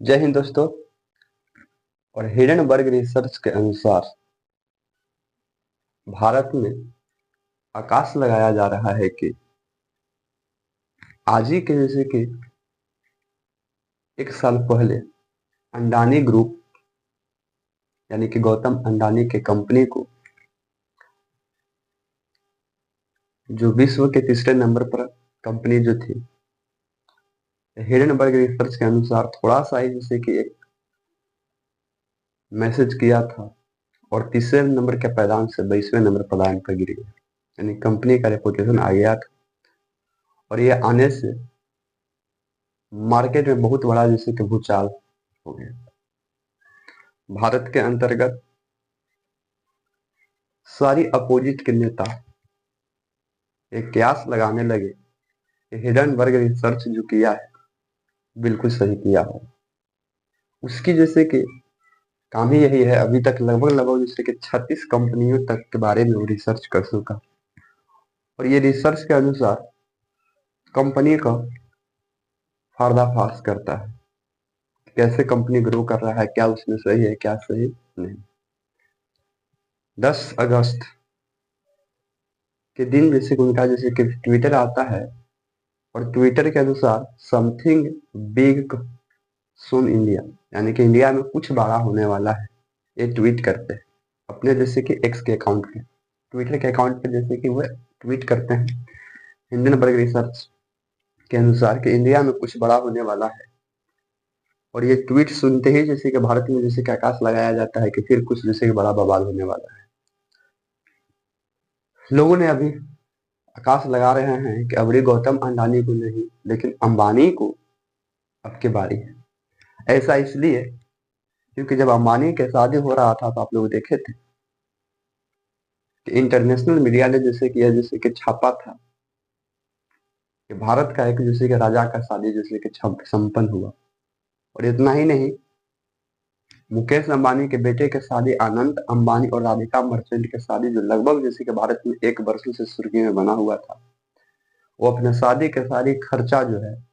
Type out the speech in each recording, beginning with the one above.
जय हिंद दोस्तों। और हिडेनबर्ग रिसर्च के अनुसार भारत में आकाश लगाया जा रहा है कि आज ही के जैसे कि एक साल पहले अंडानी ग्रुप यानी कि गौतम अंडानी के कंपनी को जो विश्व के तीसरे नंबर पर कंपनी जो थी, हिडेनबर्ग रिसर्च के अनुसार थोड़ा सा ही जैसे कि एक मैसेज किया था और तीसरे नंबर के पायदान से 22वें नंबर पायदान पर गिर गया, यानी कंपनी का रेपुटेशन आ गया था। और ये आने से मार्केट में बहुत बड़ा जैसे कि भूचाल हो गया। भारत के अंतर्गत सारी अपोजिट के नेता एक कयास लगाने लगे कि हिडेनबर्ग रिसर्च जो किया है बिल्कुल सही किया है। उसकी जैसे कि काम ही यही है, अभी तक लगभग जैसे कि 36 कंपनियों तक के बारे में वो रिसर्च कर चुका। और ये रिसर्च के अनुसार कंपनी का पर्दाफाश करता है, कैसे कंपनी ग्रो कर रहा है, क्या उसमें सही है क्या सही नहीं। 10 अगस्त के दिन जैसे उनका जैसे कि ट्विटर आता है और ट्विटर के अनुसार समथिंग बिग सून इंडिया, यानी कि इंडिया में कुछ बड़ा होने वाला है, ये ट्वीट करते हैं अपने जैसे कि एक्स के अकाउंट पे, ट्विटर के अकाउंट पे जैसे कि वो ट्वीट करते हैं हिंडनबर्ग रिसर्च के अनुसार कि इंडिया में कुछ बड़ा होने वाला है। और ये ट्वीट सुनते ही जैसे कि भारत में जैसे कि आकाश लगाया जाता है कि फिर कुछ जैसे कि बड़ा बवाल होने वाला है। लोगों ने अभी आकाश लगा रहे हैं कि अबड़ी गौतम अंडानी को नहीं लेकिन अंबानी को अब की बारी है। ऐसा इसलिए क्योंकि जब अंबानी के शादी हो रहा था तो आप लोग देखे थे कि इंटरनेशनल मीडिया ने जैसे कि छापा था कि भारत का एक जैसे कि राजा का शादी जैसे कि संपन्न हुआ। और इतना ही नहीं, मुकेश अंबानी के बेटे के शादी आनंद अंबानी और राधिका मर्चेंट के शादी जो लगभग जैसे कि भारत में एक वर्षों से सुर्खी में बना हुआ था, वो अपने शादी के सारी खर्चा जो है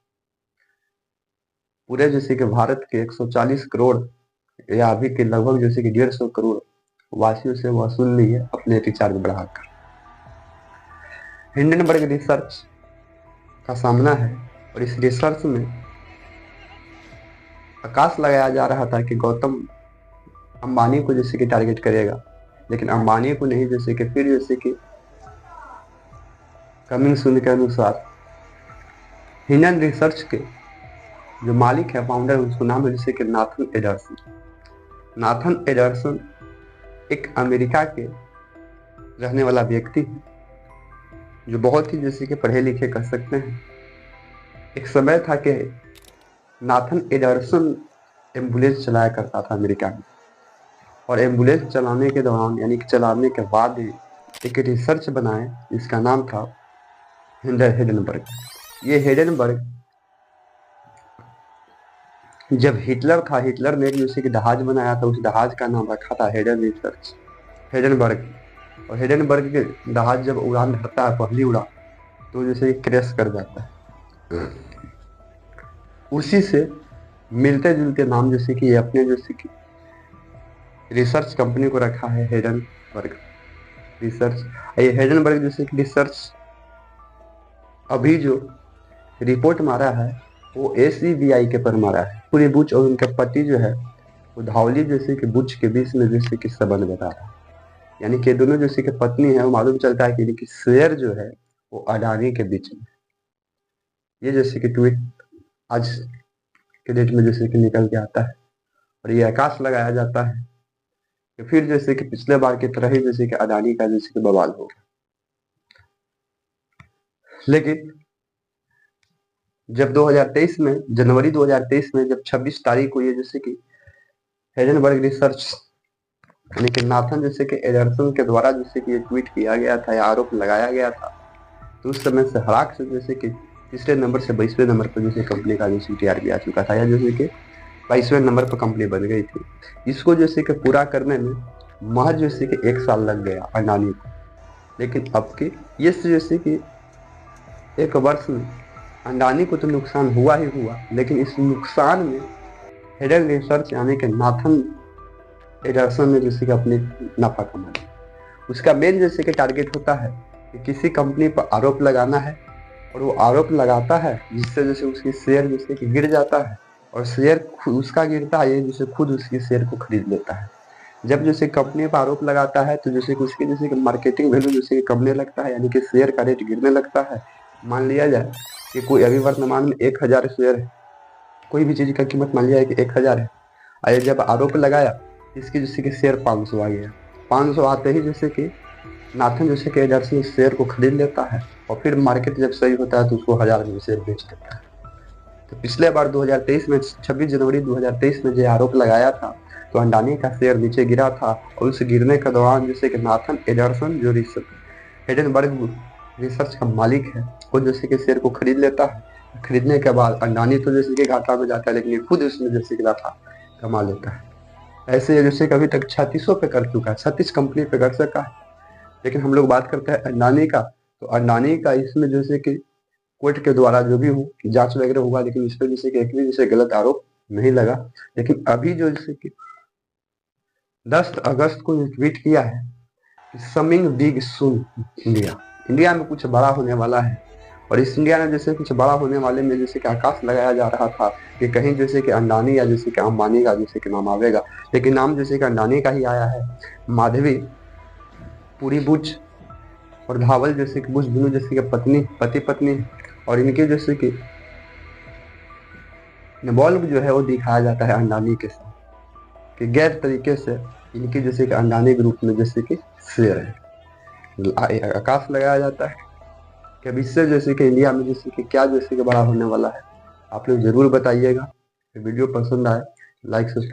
पूरे जैसे कि भारत के 140 करोड़ या अभी के लगभग जैसे कि 150 करोड़ वासियों से वसूल ली है अपने रिचार्ज बढ़ाकर। हिंडनबर्ग रिसर्च का सामना है और इस रिसर्च में आकाश लगाया जा रहा था कि गौतम अंबानी को जैसे कि टारगेट करेगा, लेकिन अंबानी को नहीं। जैसे कि फिर जैसे कि कमिंग सून के अनुसार हिंडन रिसर्च के जो मालिक है, फाउंडर, उसका नाम है जैसे कि नाथन एडरसन। नाथन एडरसन एक अमेरिका के रहने वाला व्यक्ति है जो बहुत ही जैसे कि पढ़े लिखे कह सकते हैं। एक समय था कि नाथन एडरसन एम्बुलेंस चलाया करता था अमेरिका में, और एम्बुलेंस चलाने के दौरान यानी कि चलाने के बाद ही एक रिसर्च बनाए जिसका नाम था हिडेनबर्ग। ये हिडेनबर्ग जब हिटलर था, हिटलर ने जैसे कि जहाज बनाया था, उस जहाज का नाम रखा था हिडेनबर्ग। और हिडेनबर्ग के जहाज जब उड़ान भरता है पहली उड़ान तो जैसे क्रैश कर जाता है। उसी से मिलते जुलते नाम जैसे कि अपने जैसे कि रिसर्च कंपनी को रखा है हिडेनबर्ग रिसर्च। ये हिडेनबर्ग जैसे कि रिसर्च अभी जो रिपोर्ट मारा है वो ACBI के पर मारा है। पूरी बुच और उनके पति जो है वो धावली जैसे कि बुच के बीच में जैसे कि संबंध बता रहा है, यानी कि दोनों जैसे कि पत्नी है। वो मालूम चलता है कि शेयर जो है वो अडानी के बीच में। ये जैसे कि ट्वीट आज के डेट में जैसे कि निकल के आता है और ये आकाश लगाया जाता है कि फिर जैसे कि पिछले बार की तरह ही जैसे कि अडानी का जैसे कि बवाल होगा। लेकिन जब 2023 में जनवरी 2023 में जब 26 तारीख को ये जैसे कि हिडेनबर्ग रिसर्च यानी कि नाथन जैसे कि एडरसन के द्वारा जैसे कि ये ट्वीट किया गया था या आरोप लगाया गया था, तो उस समय से हराक से जैसे कि तीसरे नंबर से 22वें नंबर पर जैसे कंपनी का जैसे TRP आ चुका था, या जैसे कि 22वें नंबर पर कंपनी बन गई थी। इसको जैसे कि पूरा करने में महज जैसे कि 1 साल लग गया अंडानी को। लेकिन अब की ये जैसे कि 1 वर्ष में अंडानी को तो नुकसान हुआ ही हुआ, लेकिन इस नुकसान में हेडन रिसर्च यानी कि नाथन एडरसन ने जैसे कि अपने नफा कमाया। उसका मेन जैसे कि टारगेट होता है कि किसी कंपनी पर आरोप लगाना है, और वो आरोप लगाता है जिससे जैसे उसकी शेयर जैसे कि गिर जाता है, और शेयर उसका गिरता है जैसे खुद उसकी शेयर को खरीद लेता है। जब जैसे कंपनी पर आरोप लगाता है तो जैसे कि उसकी जैसे कि मार्केटिंग वैल्यू जैसे कि कमने लगता है, यानी कि शेयर का रेट गिरने लगता है। मान लिया जाए कि कोई अभी वर्तमान में 1000 शेयर है, कोई भी चीज का कीमत मान लिया है कि 1000 है, और जब आरोप लगाया इसकी जैसे कि शेयर 500 आ गया। 500 आते ही जैसे कि नाथन जैसे कि एडरसन शेयर को खरीद लेता है, और फिर मार्केट जब सही होता है तो उसको 1000 में शेयर बेच देता है। तो पिछले बार 2023 में 26 जनवरी 2023 में जो आरोप लगाया था, तो अंडानी का शेयर नीचे गिरा था, और उस गिरने के दौरान जैसे कि नाथन एडरसन जो हेडनबर्ग रिसर्च का मालिक है, वो जैसे कि शेयर को खरीद लेता है। खरीदने के बाद अंडानी तो जैसे कि घाटा में जाता है, लेकिन ये खुद उसमें जैसे कि घाटा कमा लेता है। ऐसे जैसे कि अभी तक 36 पे कर चुका है, 36 कंपनी पे कर सका है। लेकिन हम लोग बात करते हैं अंडानी का, तो अंडानी का इसमें जैसे कि कोर्ट के द्वारा जो भी हो जांच वगैरह हुआ, लेकिन इस पर जैसे कि एक भी जैसे गलत आरोप नहीं लगा। लेकिन अभी जो जैसे कि 10 अगस्त को ट्वीट किया है, समिंग बिग सुन इंडिया, इंडिया में कुछ बड़ा होने वाला है। और इस इंडिया में जैसे कुछ बड़ा होने वाले में जैसे कि आकाश लगाया जा रहा था कि कहीं जैसे कि अंडानी या जैसे कि अंबानी का जैसे कि नाम आवेगा, लेकिन नाम जैसे कि अंडानी का ही आया है। माधवी पूरी बुच और धावल जैसे कि बुच दोनों जैसे कि पति पत्नी, और इनके जैसे कि बल्ब जो है वो दिखाया जाता है अंडानी के साथ, कि गैर तरीके से इनकी जैसे कि अंडानी ग्रुप में जैसे कि शेयर है। आकाश लगाया जाता है कि अब इससे जैसे कि इंडिया में जैसे कि क्या जैसे कि बड़ा होने वाला है। आप लोग जरूर बताइएगा। वीडियो पसंद आए लाइक सब्सक्राइब